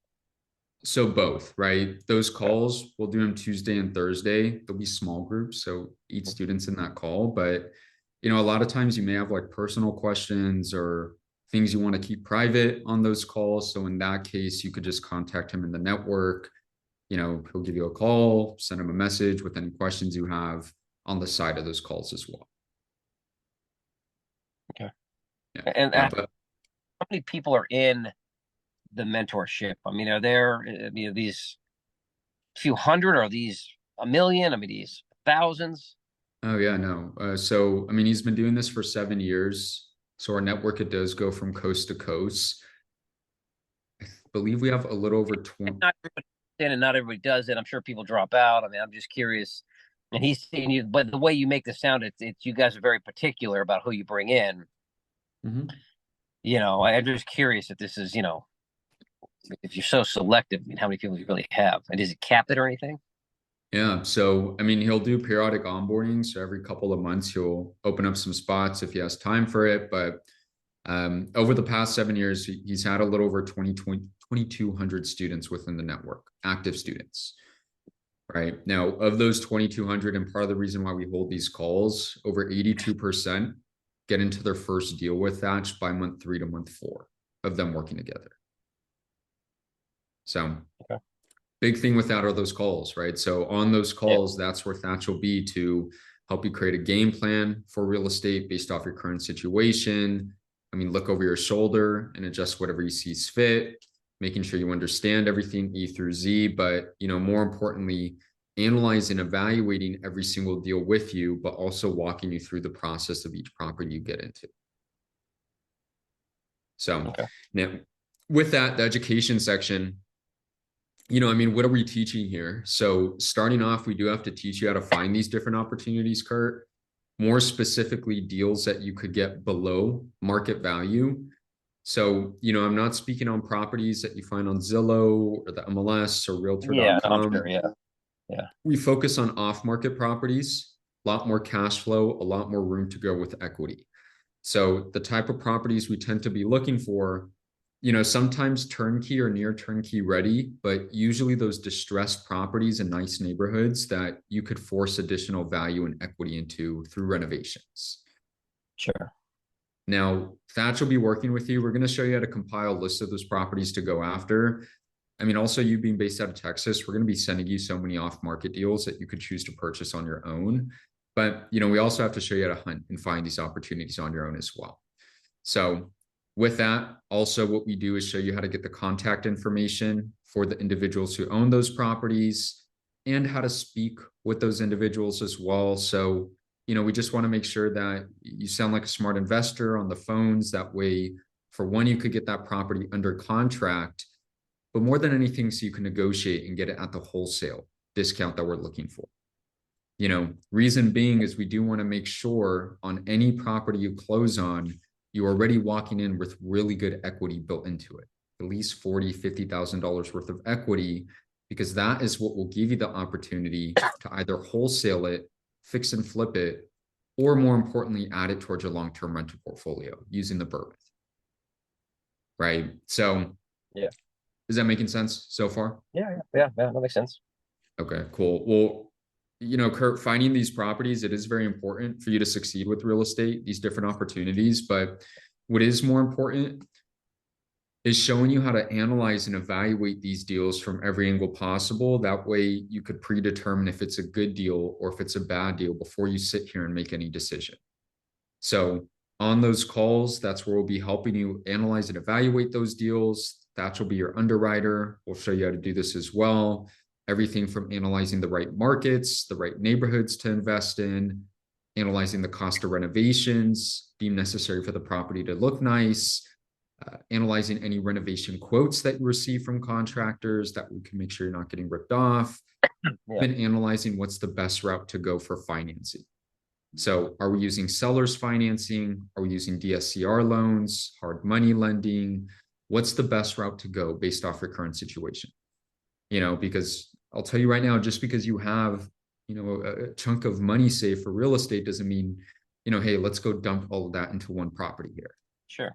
So both, right? Those calls, we'll do them Tuesday and Thursday. There'll be small groups, so each student's in that call. But a lot of times you may have like personal questions or things you want to keep private on those calls. So in that case, you could just contact him in the network. He'll give you a call, send him a message with any questions you have on the side of those calls as well. Okay. Yeah, And yeah, how but many people are in the mentorship? I mean, are there these few hundred? Are these a million? I mean, these thousands? oh yeah, no. So I mean, he's been doing this for 7 years. So our network, it does go from coast to coast. I believe we have a little over 20. Not everybody and not everybody does it. I'm sure people drop out. I mean, I'm just curious. And he's seeing you, but the way you make this sound, it's you guys are very particular about who you bring in. Mhm. I'm just curious if this is, if you're so selective. I mean, how many people you really have, and is it cap it or anything? Yeah. So, I mean, he'll do periodic onboarding. So every couple of months, he'll open up some spots if he has time for it. But over the past 7 years, he's had a little over 2,200 students within the network, active students. Right now, of those 2,200, and part of the reason why we hold these calls, over 82% get into their first deal with Thach by month 3 to month 4 of them working together. So, Okay. big thing with that are those calls, right? So on those Yeah. calls, that's where Thach will be to help you create a game plan for real estate based off your current situation. I mean, look over your shoulder and adjust whatever you see fit, making sure you understand everything E through Z, but more importantly, analyze and evaluating every single deal with you, but also walking you through the process of each property you get into. So Okay. now with that, the education section, I mean, what are we teaching here? So starting off, we do have to teach you how to find these different opportunities, Kurt. More specifically, deals that you could get below market value. So, I'm not speaking on properties that you find on Zillow or the MLS or Yeah, I'm sure. realtor.com. Yeah. Yeah. We focus on off-market properties, a lot more cash flow, a lot more room to go with equity. So the type of properties we tend to be looking for, sometimes turnkey or near turnkey ready, but usually those distressed properties in nice neighborhoods that you could force additional value and equity into through renovations. Sure. Now, Thach will be working with you. We're going to show you how to compile a list of those properties to go after. I mean, also you being based out of Texas, we're going to be sending you so many off-market deals that you could choose to purchase on your own. But, we also have to show you how to hunt and find these opportunities on your own as well. So with that, also what we do is show you how to get the contact information for the individuals who own those properties and how to speak with those individuals as well. So, we just want to make sure that you sound like a smart investor on the phones. That way, for one, you could get that property under contract, but more than anything, so you can negotiate and get it at the wholesale discount that we're looking for. Reason being is we do want to make sure on any property you close on, you're already walking in with really good equity built into it, at least $40,000, $50,000 worth of equity, because that is what will give you the opportunity to either wholesale it, fix and flip it, or more importantly, add it towards your long-term rental portfolio using the BRRRR. Right. So Yeah. is that making sense so far? Yeah. That makes sense. Okay, cool. Well, Kurt, finding these properties, it is very important for you to succeed with real estate, these different opportunities. But what is more important is showing you how to analyze and evaluate these deals from every angle possible. That way you could predetermine if it's a good deal or if it's a bad deal before you sit here and make any decision. So on those calls, that's where we'll be helping you analyze and evaluate those deals. That will be your underwriter. We'll show you how to do this as well. Everything from analyzing the right markets, the right neighborhoods to invest in, analyzing the cost of renovations deemed necessary for the property to look nice, analyzing any renovation quotes that you receive from contractors that we can make sure you're not getting ripped off, Yeah. then analyzing what's the best route to go for financing. So are we using sellers financing? Are we using DSCR loans, hard money lending? What's the best route to go based off your current situation? Because I'll tell you right now, just because you have, a chunk of money saved for real estate doesn't mean, hey, let's go dump all of that into one property here. Sure.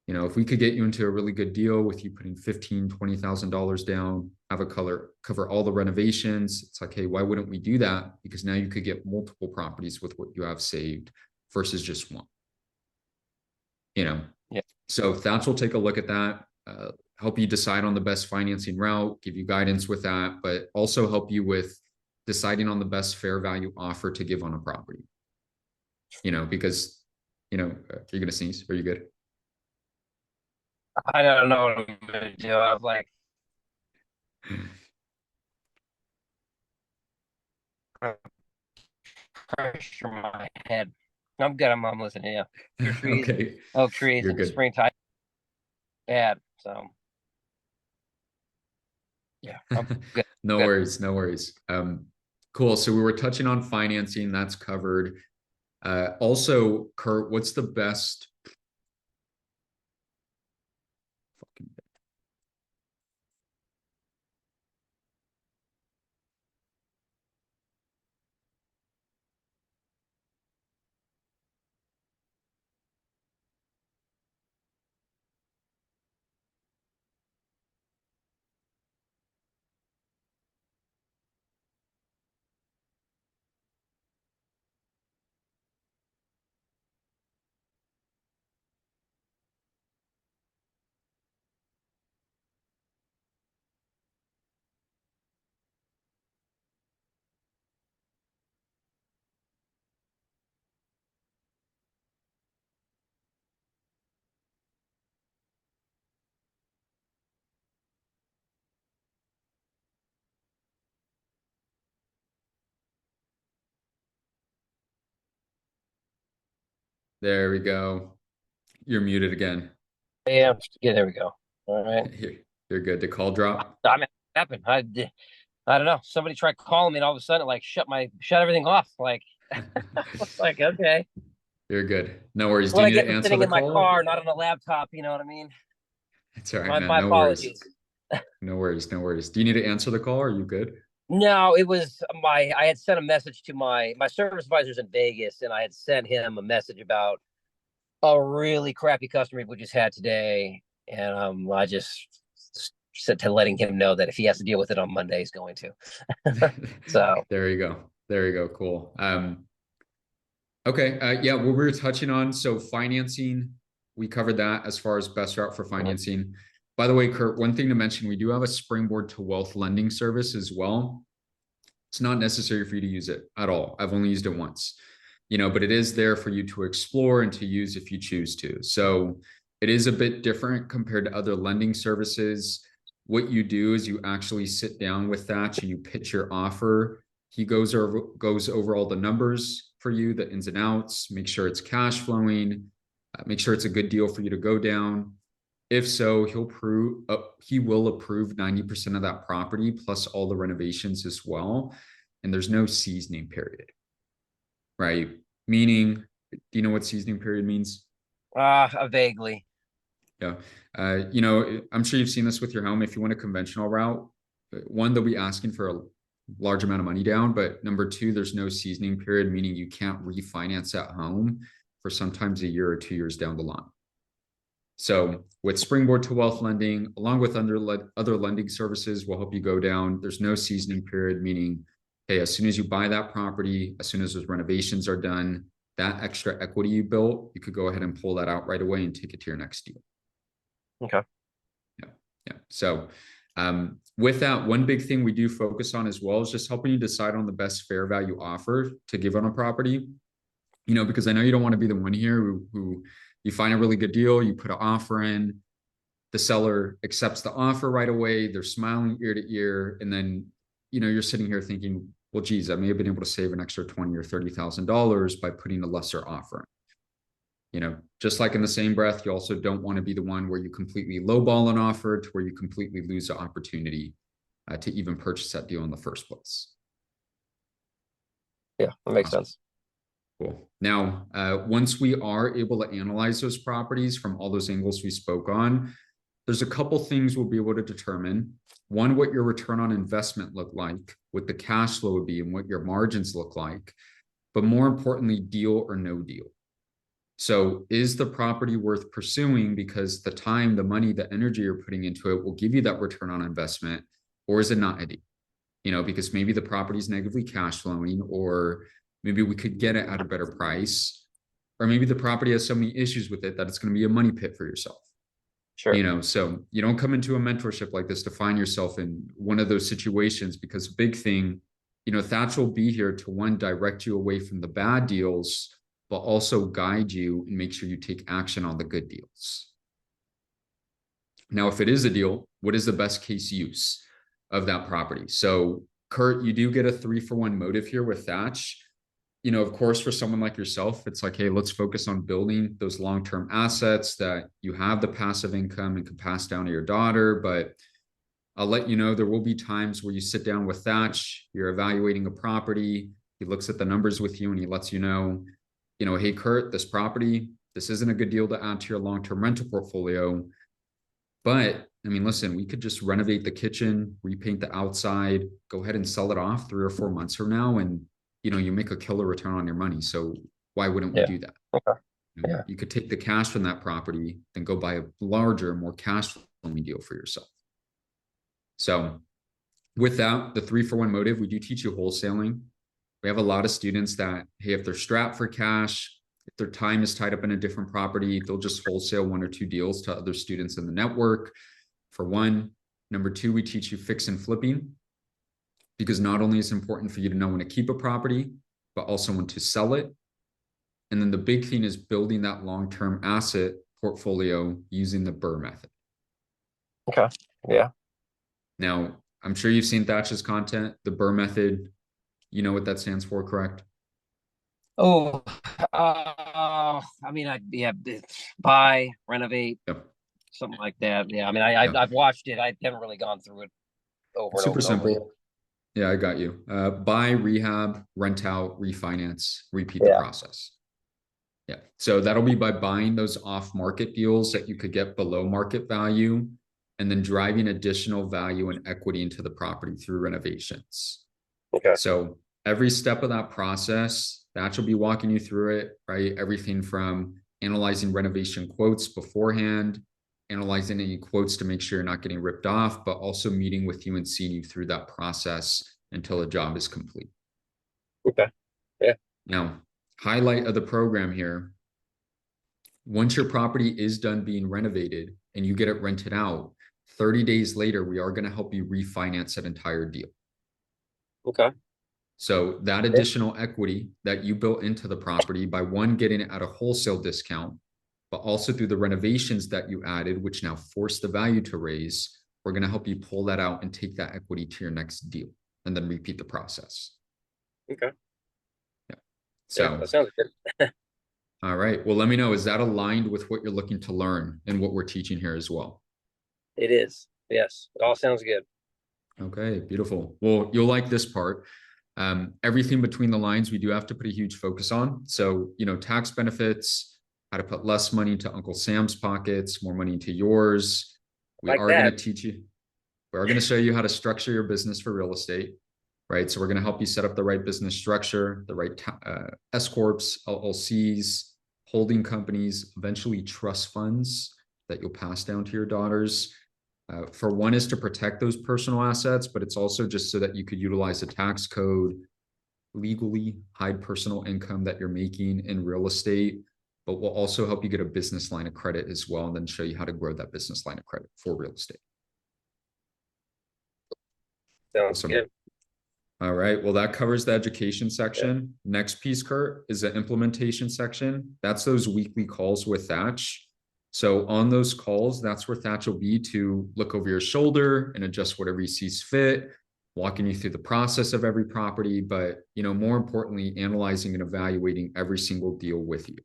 If we could get you into a really good deal with you putting $15,000, $20,000 down, have a cover all the renovations, it's like, hey, why wouldn't we do that? Because now you could get multiple properties with what you have saved versus just one. Yeah. So Thach will take a look at that, help you decide on the best financing route, give you guidance with that, but also help you with deciding on the best fair value offer to give on a property. Because, you're going to sneeze. Are you good? I don't know what I'm gonna do. I was like pressure my head. I'm good. I'm listening. Yeah. Your trees, Okay, oak trees, you're and good. springtime bad. So yeah, I'm good. No Good. worries, no worries. Cool. So we were touching on financing, that's covered. Also, Kurt, what's the best? There we go. You're muted again. Yeah. Yeah. There we go. All right. You're good. The call drop. I mean, it happened. I don't know. Somebody tried calling me, and all of a sudden, it like shut everything off. Like, like okay. You're good. No worries. Do What you I need get to for answer sitting the in my call? car, not on a laptop. You know what I mean? It's all right, My man. No worries. apologies. No worries. No worries. Do you need to answer the call? Are you good? No, it was I had sent a message to my service advisors in Vegas, and I had sent him a message about a really crappy customer we just had today, and I just said to letting him know that if he has to deal with it on Monday, he's going to. So There you go. There you go. Cool. Okay. Yeah, what we were touching on. So financing, we covered that as far as best route for Mhm. financing. By the way, Kurt, one thing to mention, we do have a springboard to wealth lending service as well. It's not necessary for you to use it at all. I've only used it once, but it is there for you to explore and to use if you choose to. So it is a bit different compared to other lending services. What you do is you actually sit down with Thach and you pitch your offer. He goes over all the numbers for you, the ins and outs, make sure it's cash flowing, make sure it's a good deal for you to go down. If so, he will approve 90% of that property plus all the renovations as well. And there's no seasoning period, right? Meaning, do you know what seasoning period means? Vaguely. Yeah. I'm sure you've seen this with your home. If you want a conventional route, one, they'll be asking for a large amount of money down. But number two, there's no seasoning period, meaning you can't refinance at home for sometimes a year or 2 years down the line. So with Springboard to Wealth Lending, along with other lending services, will help you go down. There's no seasoning period, meaning, hey, as soon as you buy that property, as soon as those renovations are done, that extra equity you built, you could go ahead and pull that out right away and take it to your next deal. Okay. Yeah. Yeah. So with that, one big thing we do focus on as well is just helping you decide on the best fair value offer to give on a property. Because I know you don't want to be the one here who you find a really good deal, you put an offer in, the seller accepts the offer right away, they're smiling ear to ear, and then you're sitting here thinking, well, geez, I may have been able to save an extra $20,000 or $30,000 by putting a lesser offer. Just like in the same breath, you also don't want to be the one where you completely lowball an offer to where you completely lose the opportunity to even purchase that deal in the first place. Yeah, that makes Awesome. sense. Cool. Now, once we are able to analyze those properties from all those angles we spoke on, there's a couple things we'll be able to determine. One, what your return on investment look like, what the cash flow would be, and what your margins look like. But more importantly, deal or no deal. So is the property worth pursuing because the time, the money, the energy you're putting into it will give you that return on investment, or is it not a deal? Because maybe the property is negatively cash flowing, or maybe we could get it at a better price, or maybe the property has so many issues with it that it's going to be a money pit for yourself. Sure. So you don't come into a mentorship like this to find yourself in one of those situations, because a big thing, Thach will be here to, one, direct you away from the bad deals, but also guide you and make sure you take action on the good deals. Now, if it is a deal, what is the best case use of that property? So, Kurt, you do get a 3-for-1 motive here with Thach. Of course, for someone like yourself, it's like, hey, let's focus on building those long-term assets that you have the passive income and can pass down to your daughter. But I'll let you know there will be times where you sit down with Thach, you're evaluating a property, he looks at the numbers with you and he lets you know, hey, Kurt, this isn't a good deal to add to your long-term rental portfolio. But I mean, listen, we could just renovate the kitchen, repaint the outside, go ahead and sell it off 3 or 4 months from now, and you make a killer return on your money. So why wouldn't we Yeah. do that? Okay. Yeah. You could take the cash from that property, then go buy a larger, more cash flowing deal for yourself. So with that, the 3-for-1 motive, we do teach you wholesaling. We have a lot of students that, hey, if they're strapped for cash, if their time is tied up in a different property, they'll just wholesale 1 or 2 deals to other students in the network. For one. Number two, we teach you fix and flipping, because not only is it important for you to know when to keep a property, but also when to sell it. And then the big thing is building that long-term asset portfolio using the BRRRR method. Okay. Yeah. Now, I'm sure you've seen Thach's content, the BRRRR method. You know what that stands for, correct? Oh, I mean, yeah, buy, renovate, Yep. something like that. Yeah. I mean, I've Yep. watched it. I haven't really gone through it over and over Super and over again. simple. Yeah, I got you. Buy, rehab, rent out, refinance, repeat the Yeah. process. Yeah. So that'll be by buying those off market deals that you could get below market value, and then driving additional value and equity into the property through renovations. Okay. So every step of that process, that will be walking you through it, right? Everything from analyzing renovation quotes beforehand, analyzing any quotes to make sure you're not getting ripped off, but also meeting with you and seeing you through that process until a job is complete. Okay. Yeah. Now, highlight of the program here, once your property is done being renovated and you get it rented out, 30 days later, we are going to help you refinance that entire deal. Okay. So that Yeah. additional equity that you built into the property by one, getting it at a wholesale discount, but also through the renovations that you added, which now force the value to raise, we're going to help you pull that out and take that equity to your next deal and then repeat the process. Okay. Yeah. Yeah, So, that sounds good. all right. Well, let me know, is that aligned with what you're looking to learn and what we're teaching here as well? It is. Yes. It all sounds good. Okay, beautiful. Well, you'll like this part. Everything between the lines, we do have to put a huge focus on. So, tax benefits, how to put less money into Uncle Sam's pockets, more money into yours. We Like are going to that. teach you, we are going to show you how to structure your business for real estate, right? So we're going to help you set up the right business structure, the right S corps, LLCs, holding companies, eventually trust funds that you'll pass down to your daughters. For one is to protect those personal assets, but it's also just so that you could utilize the tax code, legally hide personal income that you're making in real estate, but we'll also help you get a business line of credit as well, and then show you how to grow that business line of credit for real estate. Sounds Awesome. good. All right. Well, that covers the education Yeah. section. Next piece, Kurt, is the implementation section. That's those weekly calls with Thach. So on those calls, that's where Thach will be to look over your shoulder and adjust whatever he sees fit, walking you through the process of every property, but more importantly, analyzing and evaluating every single deal with you.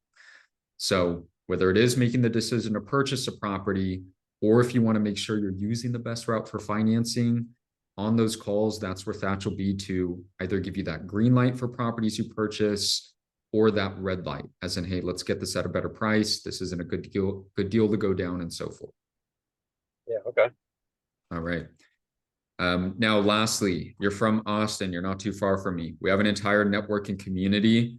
So whether it is making the decision to purchase a property, or if you want to make sure you're using the best route for financing, on those calls, that's where Thach will be to either give you that green light for properties you purchase, or that red light, as in, hey, let's get this at a better price. This isn't a good deal to go down, and so forth. Yeah. Okay. All right. Now, lastly, you're from Austin. You're not too far from me. We have an entire networking community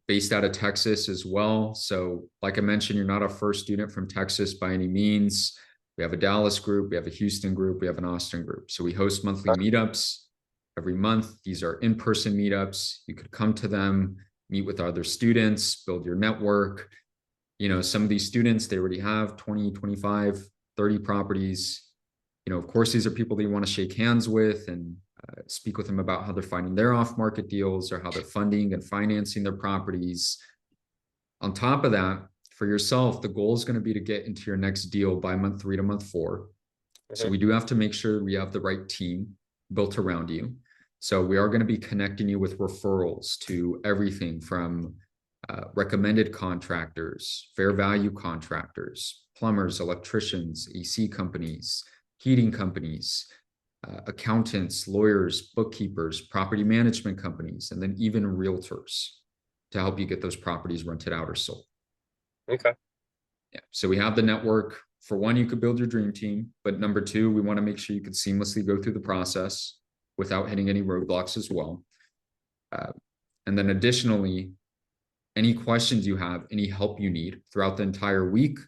based out of Texas as well. So like I mentioned, you're not a first student from Texas by any means. We have a Dallas group, we have a Houston group, we have an Austin group. So we host monthly meetups every month. These are in-person meetups. You could come to them, meet with other students, build your network. Some of these students, they already have 20, 25, 30 properties. Of course, these are people that you want to shake hands with and speak with them about how they're finding their off-market deals or how they're funding and financing their properties. On top of that, for yourself, the goal is going to be to get into your next deal by month 3 to month 4. So we do have to make sure we have the right team built around you. So we are going to be connecting you with referrals to everything from recommended contractors, fair value contractors, plumbers, electricians, AC companies, heating companies, accountants, lawyers, bookkeepers, property management companies, and then even realtors to help you get those properties rented out or sold. Okay. Yeah. So we have the network. For one, you could build your dream team, but number two, we want to make sure you could seamlessly go through the process without hitting any roadblocks as well. And then additionally, any questions you have, any help you need throughout the entire week,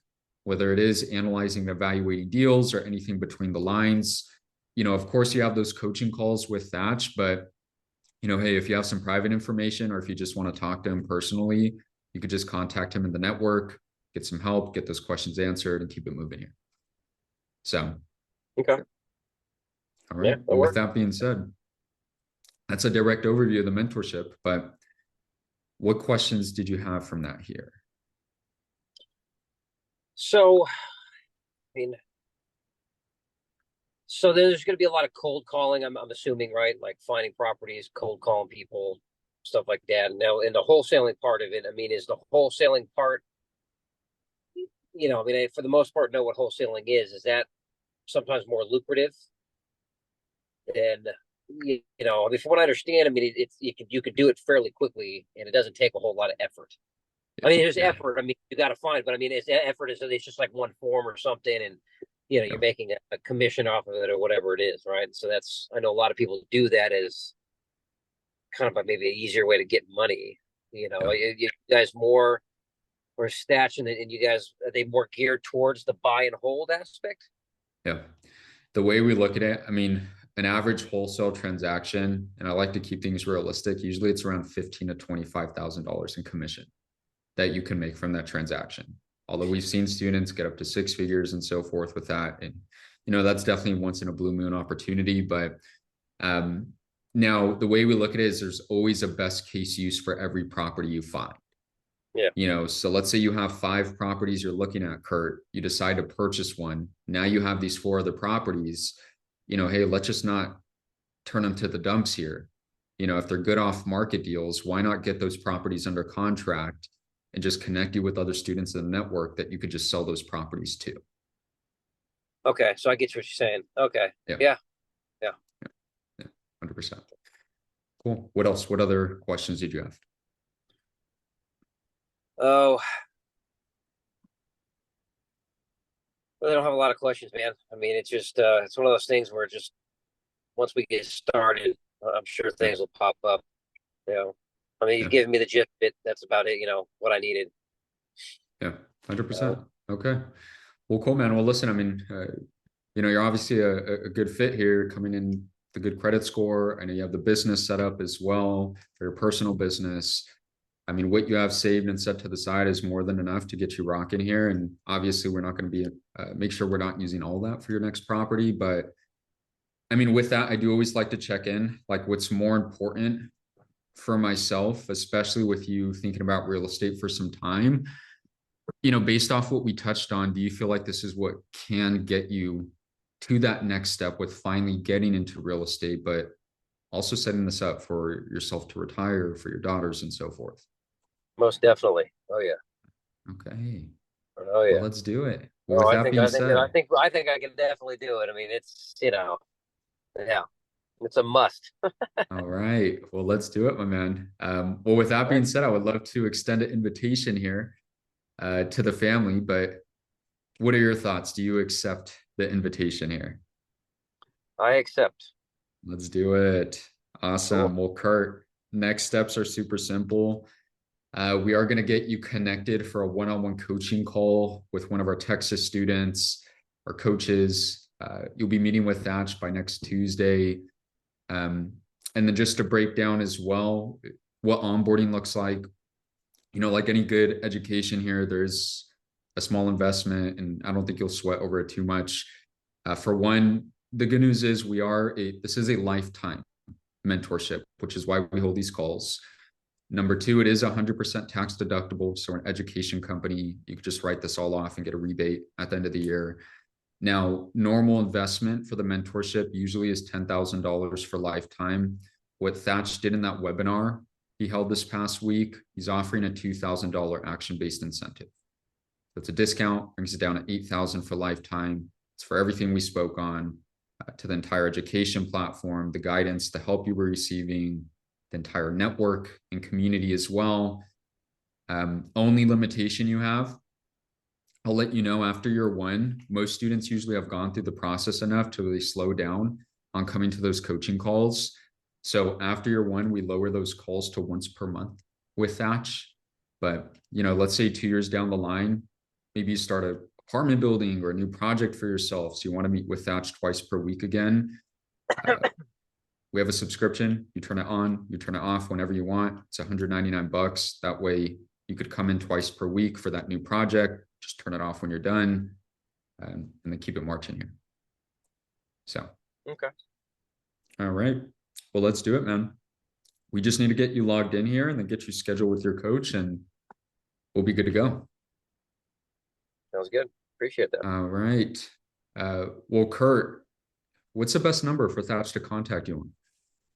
whether it is analyzing and evaluating deals or anything between the lines. Of course, you have those coaching calls with Thach, but hey, if you have some private information or if you just want to talk to him personally, you could just contact him in the network, get some help, get those questions answered, and keep it moving here. So, Okay. all Yeah, right. that Well, with works. that being said, that's a direct overview of the mentorship, but what questions did you have from that here? So, I mean, so there's going to be a lot of cold calling. I'm assuming, right? Like finding properties, cold calling people, stuff like that. Now, in the wholesaling part of it, I mean, is the wholesaling part, I mean, I, for the most part, know what wholesaling is. Is that sometimes more lucrative than, I mean, from what I understand, I mean, it's you could do it fairly quickly, and it doesn't take a whole lot of effort. I mean, there's Yeah. effort. I mean, you got to find, but I mean, effort is it's just like one form or something, and you're Yep. making a commission off of it or whatever it is, right? So that's I know a lot of people do that as kind of maybe an easier way to get money. Yeah. You guys more or stats, and you guys are they more geared towards the buy and hold aspect? Yeah. The way we look at it, I mean, an average wholesale transaction, and I like to keep things realistic, usually it's around $15,000 to $25,000 in commission that you can make from that transaction. Although we've seen students get up to six figures and so forth with that. And, that's definitely once in a blue moon opportunity. But now the way we look at it is there's always a best case use for every property you find. Yeah. So let's say you have five properties you're looking at, Kurt, you decide to purchase one. Now you have these four other properties, hey, let's just not turn them to the dumps here. If they're good off market deals, why not get those properties under contract and just connect you with other students in the network that you could just sell those properties to? Okay. So I get what you're saying. Okay. Yeah. Yeah. Yeah. Yeah. 100%. Cool. What else? What other questions did you have? Oh, well, I don't have a lot of questions, man. I mean, it's just it's one of those things where just once we get started, I'm sure Yeah. things will pop up. I mean, you've Yeah. given me the gist of it. That's about it. What I needed. Yeah. 100%. Okay. Well, cool, man. Well, listen, I mean, you're obviously a good fit here, coming in the good credit score. I know you have the business set up as well for your personal business. I mean, what you have saved and set to the side is more than enough to get you rocking here. And obviously, we're not going to be make sure we're not using all that for your next property. But I mean, with that, I do always like to check in, like what's more important for myself, especially with you thinking about real estate for some time. Based off what we touched on, do you feel like this is what can get you to that next step with finally getting into real estate, but also setting this up for yourself to retire, for your daughters and so forth? Most definitely. Oh yeah. Okay. Oh Well, yeah. let's do it. Well, Oh, with I that think being I think I said, think I think I can definitely do it. I mean, it's yeah, it's a must. all right. Well, let's do it, my man. Well, with that All right. being said, I would love to extend an invitation here to the family, but what are your thoughts? Do you accept the invitation here? I accept. Let's do it. Cool. Awesome. Well, Kurt, next steps are super simple. We are going to get you connected for a one-on-one coaching call with one of our Texas students or coaches. You'll be meeting with Thach by next Tuesday. And then just to break down as well what onboarding looks like any good education here, there's a small investment, and I don't think you'll sweat over it too much. For one, the good news is this is a lifetime mentorship, which is why we hold these calls. Number two, it is 100% tax deductible. So an education company, you could just write this all off and get a rebate at the end of the year. Now, normal investment for the mentorship usually is $10,000 for lifetime. What Thach did in that webinar he held this past week, he's offering a $2,000 action-based incentive. So it's a discount, brings it down to $8,000 for lifetime. It's for everything we spoke on, to the entire education platform, the guidance, the help you were receiving, the entire network and community as well. Only limitation you have, I'll let you know after year one, most students usually have gone through the process enough to really slow down on coming to those coaching calls. So after year one, we lower those calls to once per month with Thach. But, let's say 2 years down the line, maybe you start an apartment building or a new project for yourself. So you want to meet with Thach twice per week again. We have a subscription. You turn it on, you turn it off whenever you want. It's $199. That way you could come in twice per week for that new project. Just turn it off when you're done, and then keep it marching here. So, Okay. all right. Well, let's do it, man. We just need to get you logged in here and then get you scheduled with your coach, and we'll be good to go. Sounds good. Appreciate that. All right. Well, Kurt, what's the best number for Thach to contact you on?